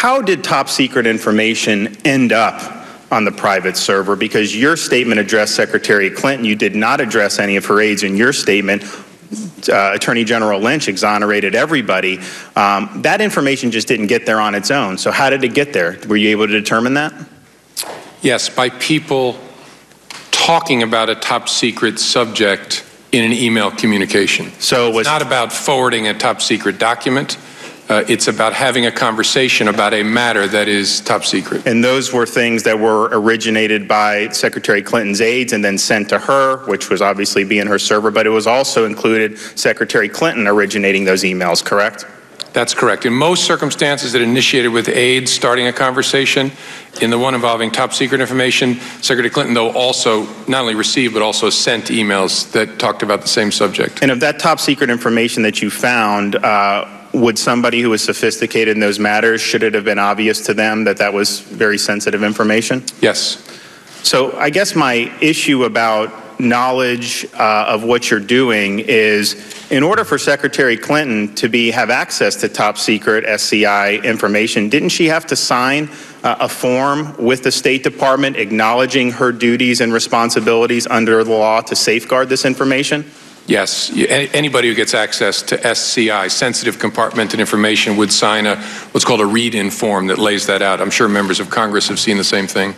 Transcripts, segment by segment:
how did top secret information end up on the private server? Because your statement addressed Secretary Clinton. You did not address any of her aides in your statement. Attorney General Lynch exonerated everybody. That information just didn't get there on its own. So how did it get there? Were you able to determine that? Yes, by people talking about a top secret subject in an email communication. So it's not about forwarding a top secret document. It's about having a conversation about a matter that is top secret. And those were things that were originated by Secretary Clinton's aides and then sent to her, which was obviously being her server, but it was also included Secretary Clinton originating those emails, correct? That's correct. In most circumstances, it initiated with aides starting a conversation. In the one involving top secret information, Secretary Clinton, though, also not only received but also sent emails that talked about the same subject. And of that top secret information that you found, would somebody who was sophisticated in those matters, should it have been obvious to them that that was very sensitive information? Yes. So I guess my issue about knowledge of what you're doing is, in order for Secretary Clinton to have access to top secret SCI information, didn't she have to sign a form with the State Department acknowledging her duties and responsibilities under the law to safeguard this information? Yes. Anybody who gets access to SCI, sensitive compartmented information, would sign what's called a read-in form that lays that out. I'm sure members of Congress have seen the same thing.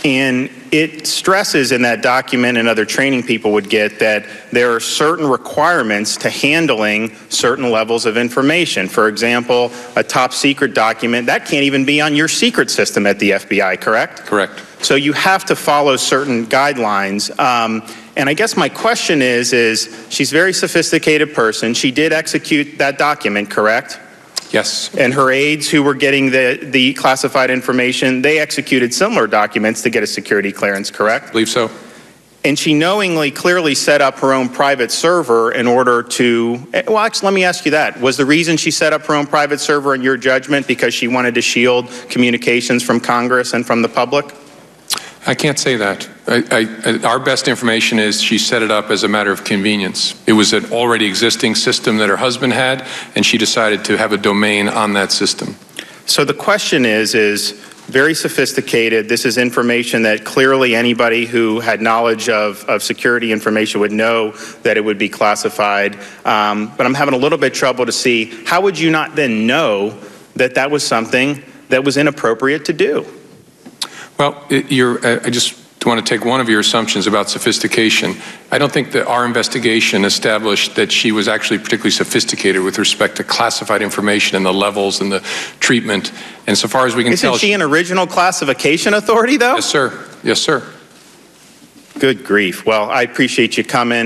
And it stresses in that document, and other training people would get, that there are certain requirements to handling certain levels of information. For example, a top secret document, that can't even be on your secret system at the FBI, correct? Correct. So you have to follow certain guidelines. And I guess my question is she's a very sophisticated person. She did execute that document, correct? Yes. And her aides who were getting the classified information, they executed similar documents to get a security clearance, correct? I believe so. And she knowingly, clearly set up her own private server in order to, well, actually, let me ask you that. Was the reason she set up her own private server, in your judgment, because she wanted to shield communications from Congress and from the public? I can't say that. Our best information is she set it up as a matter of convenience. It was an already existing system that her husband had, and she decided to have a domain on that system. So the question is very sophisticated. This is information that clearly anybody who had knowledge of security information would know that it would be classified. But I'm having a little bit of trouble to see, how would you not then know that that was something that was inappropriate to do? Well, I just want to take one of your assumptions about sophistication. I don't think that our investigation established that she was actually particularly sophisticated with respect to classified information and the levels and the treatment. And so far as we can tell— Isn't she an original classification authority, though? Yes, sir. Yes, sir. Good grief. Well, I appreciate you coming.